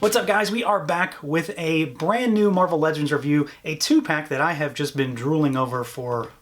What's up, guys? We are back with a brand new Marvel Legends review, a 2-pack that I have just been drooling over for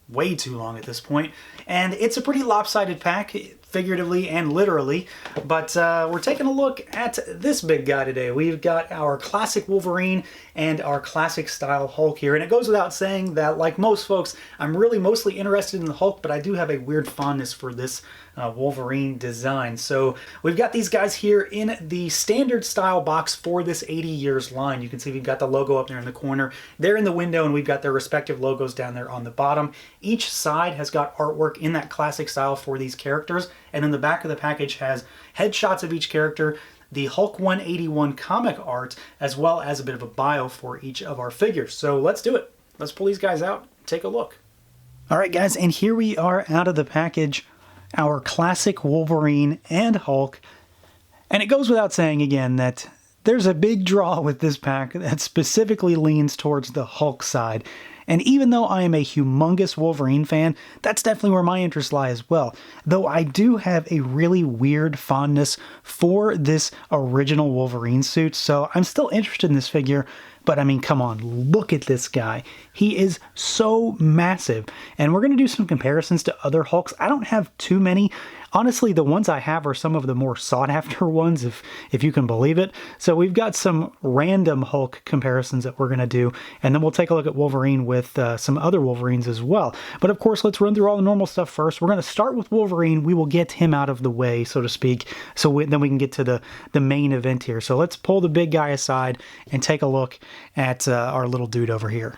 way too long at this point. And it's a pretty lopsided pack, figuratively and literally, but we're taking a look at this big guy today. We've got our classic Wolverine and our classic style Hulk here, and it goes without saying that, like most folks, I'm really mostly interested in the Hulk, but I do have a weird fondness for this Wolverine design. So we've got these guys here in the standard style box for this 80 years line. You can see we've got the logo up there in the corner. They're in the window, and we've got their respective logos down there on the bottom. Each side has got artwork in that classic style for these characters, and then the back of the package has headshots of each character, the Hulk 181 comic art, as well as a bit of a bio for each of our figures. So let's do it. Let's pull these guys out, take a look. All right, guys, and here we are out of the package, our classic Wolverine and Hulk. And it goes without saying again that there's a big draw with this pack that specifically leans towards the Hulk side. And even though I am a humongous Wolverine fan, that's definitely where my interests lie as well. Though I do have a really weird fondness for this original Wolverine suit, so I'm still interested in this figure. But I mean, come on, look at this guy. He is so massive. And we're going to do some comparisons to other Hulks. I don't have too many. Honestly, the ones I have are some of the more sought-after ones, if you can believe it. So we've got some random Hulk comparisons that we're going to do, and then we'll take a look at Wolverine with some other Wolverines as well. But of course, let's run through all the normal stuff first. We're going to start with Wolverine. We will get him out of the way, so to speak, so then we can get to the main event here. So let's pull the big guy aside and take a look at our little dude over here.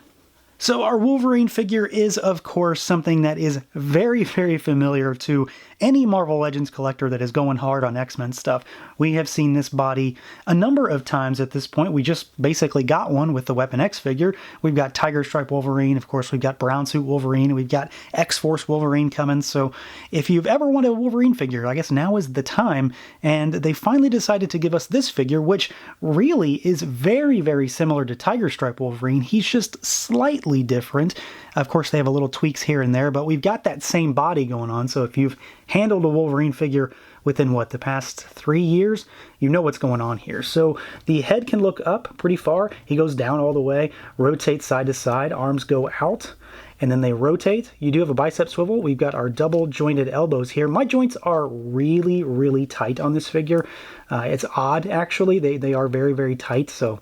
So our Wolverine figure is, of course, something that is very, very familiar to any Marvel Legends collector that is going hard on X-Men stuff. We have seen this body a number of times at this point. We just basically got one with the Weapon X figure. We've got Tiger Stripe Wolverine. Of course, we've got Brown Suit Wolverine. We've got X-Force Wolverine coming. So if you've ever wanted a Wolverine figure, I guess now is the time. And they finally decided to give us this figure, which really is very, very similar to Tiger Stripe Wolverine. He's just slightly different. Of course, they have a little tweaks here and there, but we've got that same body going on. So if you've handled a Wolverine figure within, what, the past 3 years, you know what's going on here. So the head can look up pretty far. He goes down all the way, rotates side to side, arms go out, and then they rotate. You do have a bicep swivel. We've got our double jointed elbows here. My joints are really, really tight on this figure. It's odd, actually. They are very, very tight, so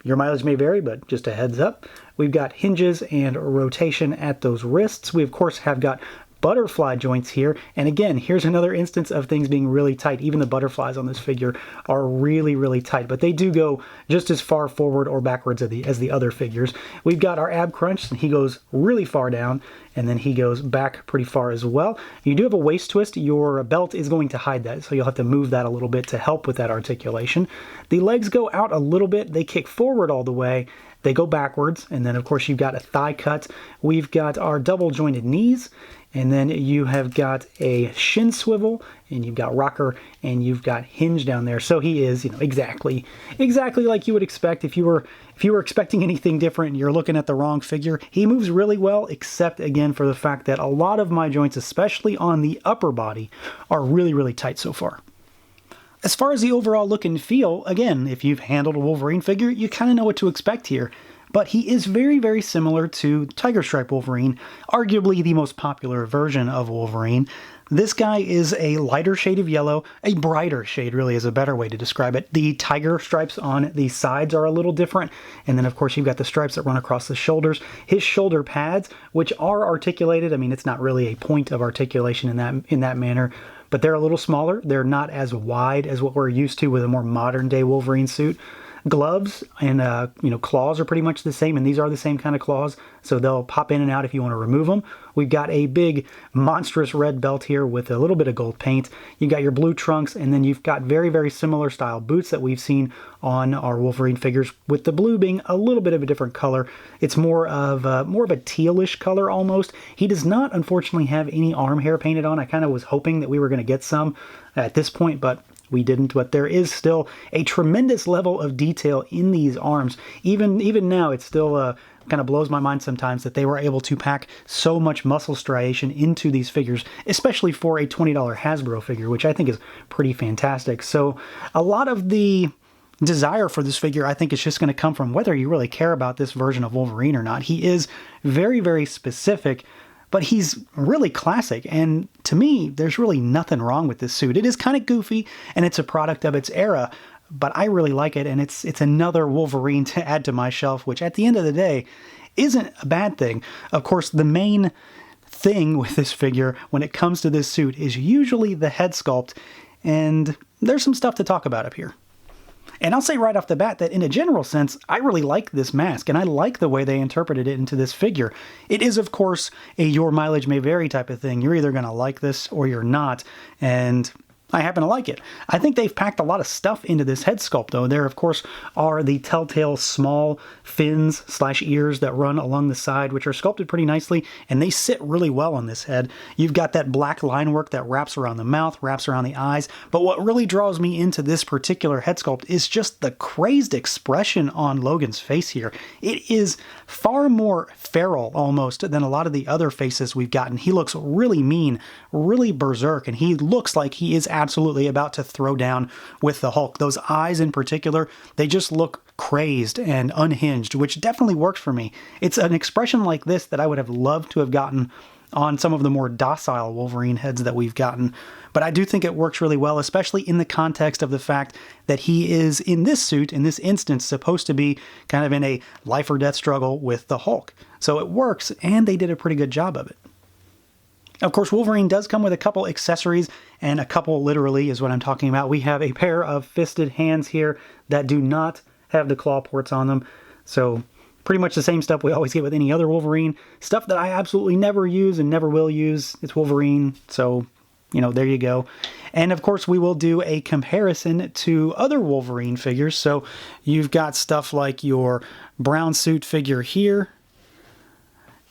your mileage may vary, but just a heads up. We've got hinges and rotation at those wrists. We, of course, have got butterfly joints here. And again, here's another instance of things being really tight. Even the butterflies on this figure are really, really tight, but they do go just as far forward or backwards as the other figures. We've got our ab crunch, and he goes really far down, and then he goes back pretty far as well. You do have a waist twist. Your belt is going to hide that, so you'll have to move that a little bit to help with that articulation. The legs go out a little bit. They kick forward all the way. They go backwards, and then of course you've got a thigh cut. We've got our double jointed knees, and then you have got a shin swivel, and you've got rocker, and you've got hinge down there. So he is, you know, exactly like you would expect. If you were expecting anything different, you're looking at the wrong figure. He moves really well, except again for the fact that a lot of my joints, especially on the upper body, are really, really tight so far. As far as the overall look and feel, again, if you've handled a Wolverine figure, you kind of know what to expect here. But he is very, very similar to Tiger Stripe Wolverine, arguably the most popular version of Wolverine. This guy is a lighter shade of yellow, a brighter shade really is a better way to describe it. The tiger stripes on the sides are a little different, and then of course you've got the stripes that run across the shoulders. His shoulder pads, which are articulated, I mean it's not really a point of articulation in that manner, but they're a little smaller. They're not as wide as what we're used to with a more modern day Wolverine suit. Gloves and claws are pretty much the same, and these are the same kind of claws, so they'll pop in and out if you want to remove them. We've got a big monstrous red belt here with a little bit of gold paint. You've got your blue trunks, and then you've got very, very similar style boots that we've seen on our Wolverine figures, with the blue being a little bit of a different color. It's more of a tealish color almost. He does not, unfortunately, have any arm hair painted on. I kind of was hoping that we were going to get some at this point, but we didn't. But there is still a tremendous level of detail in these arms. Even now, it still kind of blows my mind sometimes that they were able to pack so much muscle striation into these figures, especially for a $20 Hasbro figure, which I think is pretty fantastic. So a lot of the desire for this figure, I think, is just going to come from whether you really care about this version of Wolverine or not. He is very, very specific, but he's really classic. And to me, there's really nothing wrong with this suit. It is kind of goofy, and it's a product of its era, but I really like it, and it's another Wolverine to add to my shelf, which at the end of the day isn't a bad thing. Of course, the main thing with this figure when it comes to this suit is usually the head sculpt, and there's some stuff to talk about up here. And I'll say right off the bat that in a general sense, I really like this mask, and I like the way they interpreted it into this figure. It is, of course, a your mileage may vary type of thing. You're either going to like this or you're not, and I happen to like it. I think they've packed a lot of stuff into this head sculpt, though. There, of course, are the telltale small fins / ears that run along the side, which are sculpted pretty nicely, and they sit really well on this head. You've got that black line work that wraps around the mouth, wraps around the eyes, but what really draws me into this particular head sculpt is just the crazed expression on Logan's face here. It is far more feral, almost, than a lot of the other faces we've gotten. He looks really mean, really berserk, and he looks like he is absolutely about to throw down with the Hulk. Those eyes in particular, they just look crazed and unhinged, which definitely works for me. It's an expression like this that I would have loved to have gotten on some of the more docile Wolverine heads that we've gotten. But I do think it works really well, especially in the context of the fact that he is, in this suit, in this instance, supposed to be kind of in a life or death struggle with the Hulk. So it works, and they did a pretty good job of it. Of course, Wolverine does come with a couple accessories, and a couple literally is what I'm talking about. We have a pair of fisted hands here that do not have the claw ports on them. So pretty much the same stuff we always get with any other Wolverine. Stuff that I absolutely never use and never will use. It's Wolverine, so, you know, there you go. And of course, we will do a comparison to other Wolverine figures. So you've got stuff like your brown suit figure here,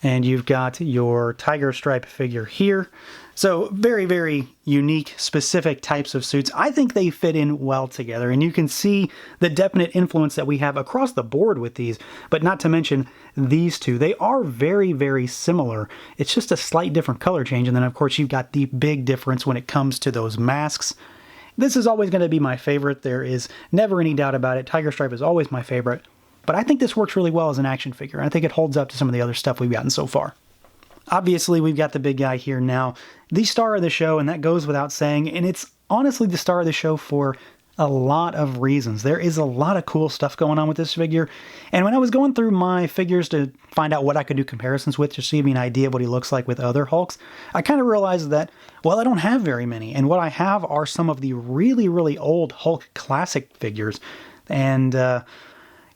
and you've got your tiger stripe figure here. So very, very unique, specific types of suits. I think they fit in well together, and you can see the definite influence that we have across the board with these, but not to mention these two. They are very, very similar. It's just a slight different color change, and then of course you've got the big difference when it comes to those masks. This is always going to be my favorite. There is never any doubt about it. Tiger Stripe is always my favorite. But I think this works really well as an action figure. I think it holds up to some of the other stuff we've gotten so far. Obviously, we've got the big guy here now, the star of the show, and that goes without saying, and it's honestly the star of the show for a lot of reasons. There is a lot of cool stuff going on with this figure, and when I was going through my figures to find out what I could do comparisons with, just to give me an idea of what he looks like with other Hulks, I kind of realized that, well, I don't have very many, and what I have are some of the really, really old Hulk classic figures, and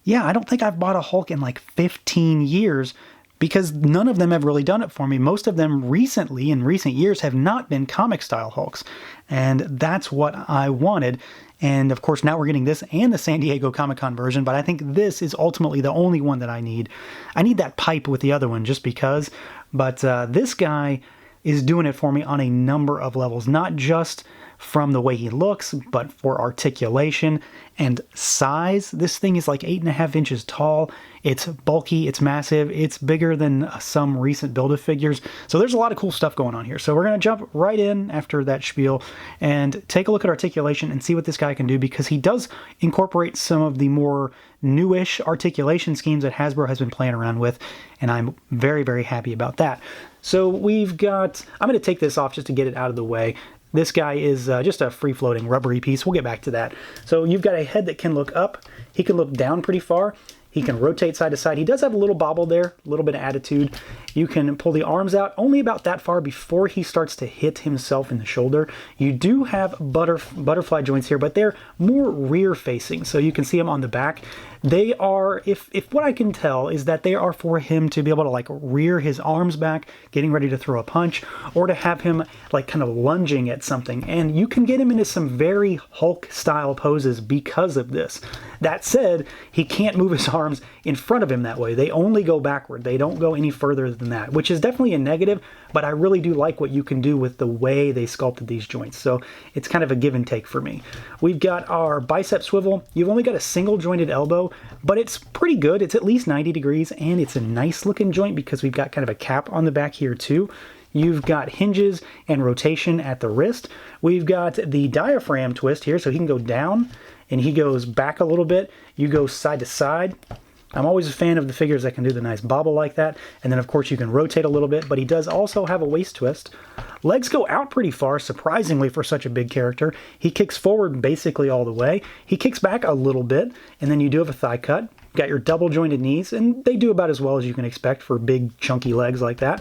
yeah, I don't think I've bought a Hulk in like 15 years because none of them have really done it for me. Most of them recently, in recent years, have not been comic-style Hulks, and that's what I wanted. And of course, now we're getting this and the San Diego Comic-Con version, but I think this is ultimately the only one that I need. I need that pipe with the other one just because, but this guy is doing it for me on a number of levels, not just from the way he looks, but for articulation and size. This thing is like 8.5 inches tall. It's bulky, it's massive, it's bigger than some recent Build-A-Figures. So there's a lot of cool stuff going on here. So we're going to jump right in after that spiel and take a look at articulation and see what this guy can do, because he does incorporate some of the more newish articulation schemes that Hasbro has been playing around with, and I'm very, very happy about that. So we've got, I'm going to take this off just to get it out of the way. This guy is just a free-floating rubbery piece. We'll get back to that. So you've got a head that can look up. He can look down pretty far. He can rotate side to side. He does have a little bobble there, a little bit of attitude. You can pull the arms out only about that far before he starts to hit himself in the shoulder. You do have butterfly joints here, but they're more rear-facing, so you can see them on the back. They are, if what I can tell, is that they are for him to be able to like rear his arms back, getting ready to throw a punch, or to have him like kind of lunging at something. And you can get him into some very Hulk-style poses because of this. That said, he can't move his arms in front of him that way. They only go backward. They don't go any further than that, which is definitely a negative, but I really do like what you can do with the way they sculpted these joints. So it's kind of a give and take for me. We've got our bicep swivel. You've only got a single jointed elbow, but it's pretty good. It's at least 90 degrees, and it's a nice looking joint because we've got kind of a cap on the back here too. You've got hinges and rotation at the wrist. We've got the diaphragm twist here, so he can go down and he goes back a little bit, you go side to side. I'm always a fan of the figures that can do the nice bobble like that. And then of course you can rotate a little bit, but he does also have a waist twist. Legs go out pretty far, surprisingly for such a big character. He kicks forward basically all the way. He kicks back a little bit, and then you do have a thigh cut. Got your double jointed knees, and they do about as well as you can expect for big chunky legs like that.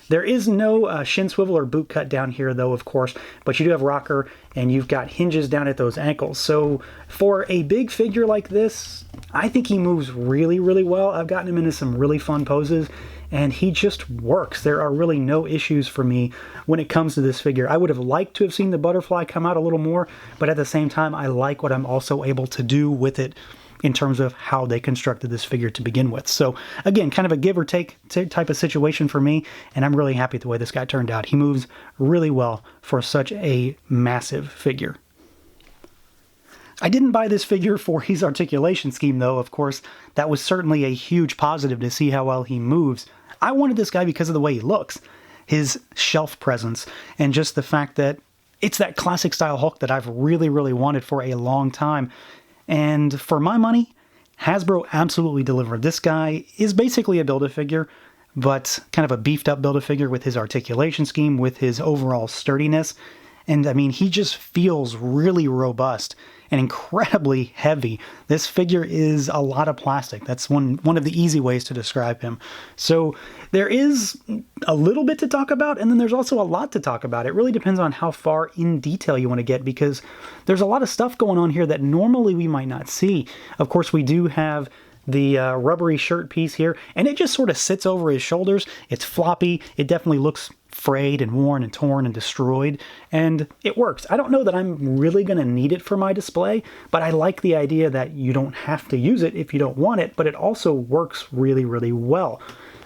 There is no shin swivel or boot cut down here though, of course, but you do have rocker and you've got hinges down at those ankles. So for a big figure like this, I think he moves really, really well. I've gotten him into some really fun poses and he just works. There are really no issues for me when it comes to this figure. I would have liked to have seen the butterfly come out a little more, but at the same time, I like what I'm also able to do with it in terms of how they constructed this figure to begin with. So again, kind of a give or take type of situation for me, and I'm really happy with the way this guy turned out. He moves really well for such a massive figure. I didn't buy this figure for his articulation scheme though, of course. That was certainly a huge positive to see how well he moves. I wanted this guy because of the way he looks, his shelf presence, and just the fact that it's that classic style Hulk that I've really, really wanted for a long time. And for my money, Hasbro absolutely delivered. This guy is basically a Build-A-Figure, but kind of a beefed up Build-A-Figure with his articulation scheme, with his overall sturdiness. And I mean, he just feels really robust and incredibly heavy. This figure is a lot of plastic. That's one of the easy ways to describe him. So there is a little bit to talk about, and then there's also a lot to talk about. It really depends on how far in detail you want to get, because there's a lot of stuff going on here that normally we might not see. Of course, we do have the rubbery shirt piece here, and it just sort of sits over his shoulders. It's floppy. It definitely looks frayed and worn and torn and destroyed, and it works. I don't know that I'm really going to need it for my display, but I like the idea that you don't have to use it if you don't want it, but it also works really, really well.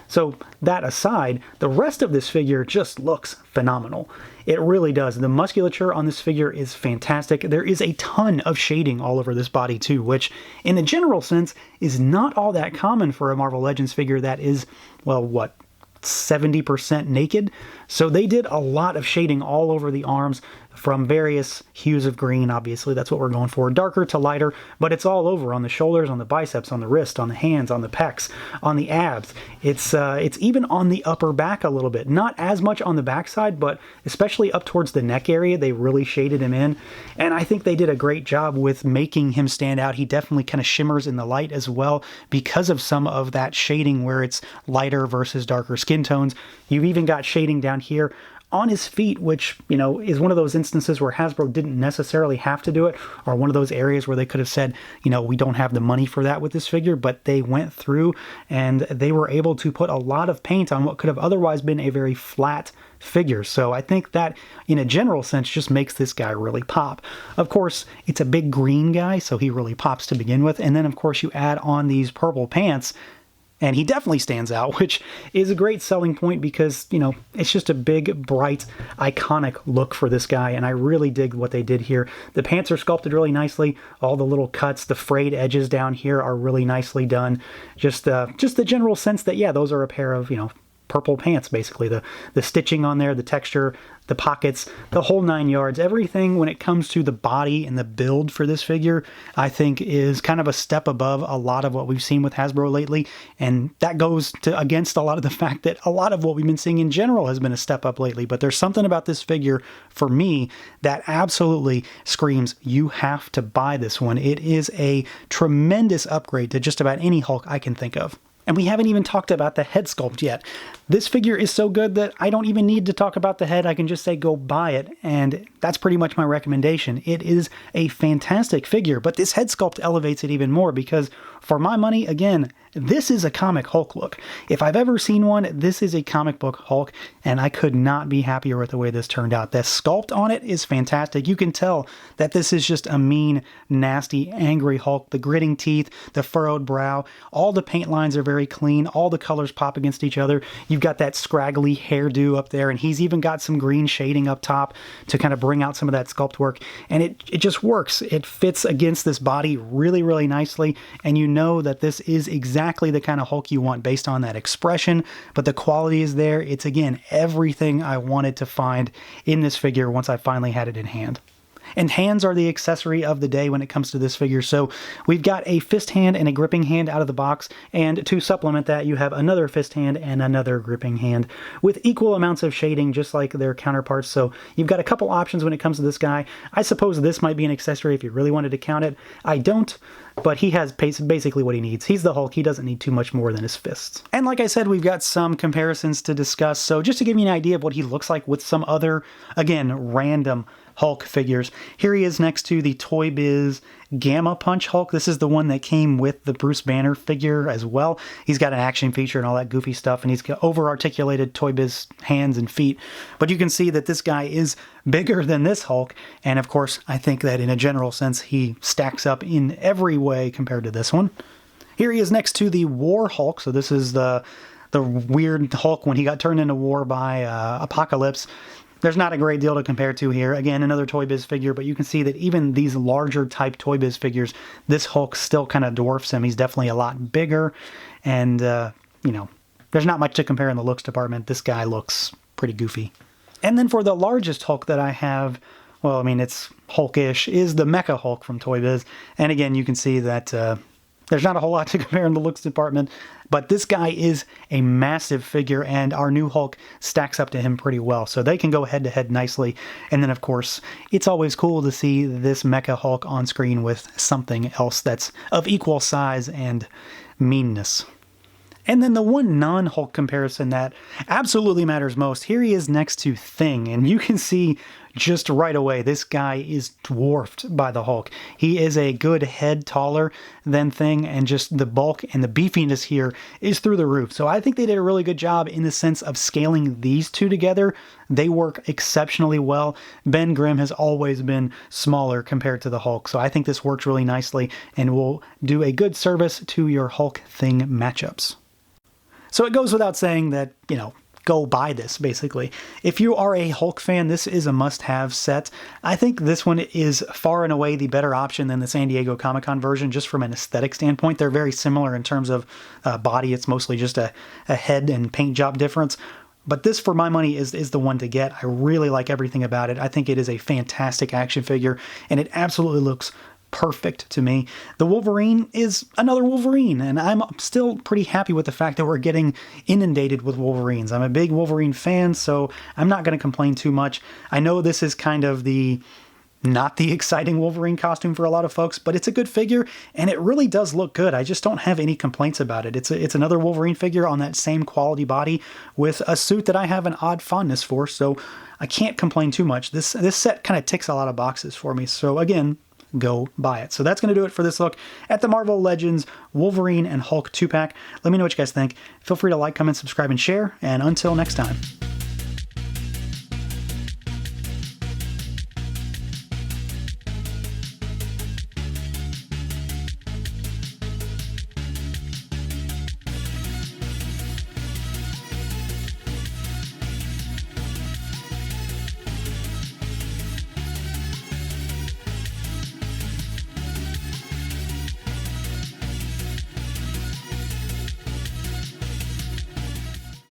So that aside, the rest of this figure just looks phenomenal. It really does. The musculature on this figure is fantastic. There is a ton of shading all over this body too, which in a general sense is not all that common for a Marvel Legends figure that is, well, what, 70% naked. So they did a lot of shading all over the arms from various hues of green. Obviously, that's what we're going for. Darker to lighter, but it's all over on the shoulders, on the biceps, on the wrist, on the hands, on the pecs, on the abs. It's even on the upper back a little bit. Not as much on the backside, but especially up towards the neck area, they really shaded him in. And I think they did a great job with making him stand out. He definitely kind of shimmers in the light as well because of some of that shading where it's lighter versus darker skin tones. You've even got shading down here on his feet, which, you know, is one of those instances where Hasbro didn't necessarily have to do it, or one of those areas where they could have said, you know, we don't have the money for that with this figure, but they went through and they were able to put a lot of paint on what could have otherwise been a very flat figure. So I think that in a general sense just makes this guy really pop. Of course, it's a big green guy, so he really pops to begin with. And then of course you add on these purple pants, and he definitely stands out, which is a great selling point because, you know, it's just a big, bright, iconic look for this guy, and I really dig what they did here. The pants are sculpted really nicely. All the little cuts, the frayed edges down here are really nicely done. Just the general sense that, yeah, those are a pair of, you know, purple pants, basically. The stitching on there, the texture, the pockets, the whole 9 yards, everything when it comes to the body and the build for this figure, I think is kind of a step above a lot of what we've seen with Hasbro lately. And that goes against a lot of the fact that a lot of what we've been seeing in general has been a step up lately. But there's something about this figure for me that absolutely screams, you have to buy this one. It is a tremendous upgrade to just about any Hulk I can think of. And we haven't even talked about the head sculpt yet. This figure is so good that I don't even need to talk about the head. I can just say go buy it, and that's pretty much my recommendation. It is a fantastic figure, but this head sculpt elevates it even more because, for my money, again, this is a comic Hulk look. If I've ever seen one, this is a comic book Hulk, and I could not be happier with the way this turned out. The sculpt on it is fantastic. You can tell that this is just a mean, nasty, angry Hulk. The gritting teeth, the furrowed brow, all the paint lines are very clean. All the colors pop against each other. You've got that scraggly hairdo up there, and he's even got some green shading up top to kind of bring out some of that sculpt work, and it just works. It fits against this body really, really nicely, and you know that this is exactly the kind of Hulk you want based on that expression, but the quality is there. It's, again, everything I wanted to find in this figure once I finally had it in hand. And hands are the accessory of the day when it comes to this figure. So we've got a fist hand and a gripping hand out of the box, and to supplement that, you have another fist hand and another gripping hand with equal amounts of shading, just like their counterparts. So you've got a couple options when it comes to this guy. I suppose this might be an accessory if you really wanted to count it. I don't, but he has basically what he needs. He's the Hulk. He doesn't need too much more than his fists. And like I said, we've got some comparisons to discuss. So just to give you an idea of what he looks like with some other, again, random Hulk figures. Here he is next to the Toy Biz Gamma Punch Hulk. This is the one that came with the Bruce Banner figure as well. He's got an action feature and all that goofy stuff, and he's got over-articulated Toy Biz hands and feet. But you can see that this guy is bigger than this Hulk, and of course, I think that in a general sense, he stacks up in every way compared to this one. Here he is next to the War Hulk. So this is the weird Hulk when he got turned into war by Apocalypse. There's not a great deal to compare to here. Again, another Toy Biz figure, but you can see that even these larger type Toy Biz figures, this Hulk still kind of dwarfs him. He's definitely a lot bigger, and, you know, there's not much to compare in the looks department. This guy looks pretty goofy. And then for the largest Hulk that I have, well, I mean, it's Hulkish, is the Mecha Hulk from Toy Biz. And again, you can see that there's not a whole lot to compare in the looks department, but this guy is a massive figure, and our new Hulk stacks up to him pretty well. So they can go head-to-head nicely. And then, of course, it's always cool to see this Mecha Hulk on screen with something else that's of equal size and meanness. And then the one non-Hulk comparison that absolutely matters most, here he is next to Thing, and you can see just right away this guy is dwarfed by the Hulk. He is a good head taller than Thing, and just the bulk and the beefiness here is through the roof. So I think they did a really good job in the sense of scaling these two together. They work exceptionally well. Ben Grimm has always been smaller compared to the Hulk, so I think this works really nicely and will do a good service to your Hulk-Thing matchups. So it goes without saying that, you know, go buy this, basically. If you are a Hulk fan, this is a must-have set. I think this one is far and away the better option than the San Diego Comic-Con version, just from an aesthetic standpoint. They're very similar in terms of body. It's mostly just a head and paint job difference. But this, for my money, is the one to get. I really like everything about it. I think it is a fantastic action figure, and it absolutely looks perfect to me. The Wolverine is another Wolverine, and I'm still pretty happy with the fact that we're getting inundated with Wolverines. I'm a big Wolverine fan, so I'm not going to complain too much. I know this is kind of not the exciting Wolverine costume for a lot of folks, but it's a good figure, and it really does look good. I just don't have any complaints about it. It's another Wolverine figure on that same quality body with a suit that I have an odd fondness for, so I can't complain too much. This set kind of ticks a lot of boxes for me, so again, go buy it. So that's going to do it for this look at the Marvel Legends Wolverine and Hulk 2-pack. Let me know what you guys think. Feel free to like, comment, subscribe, and share, and until next time.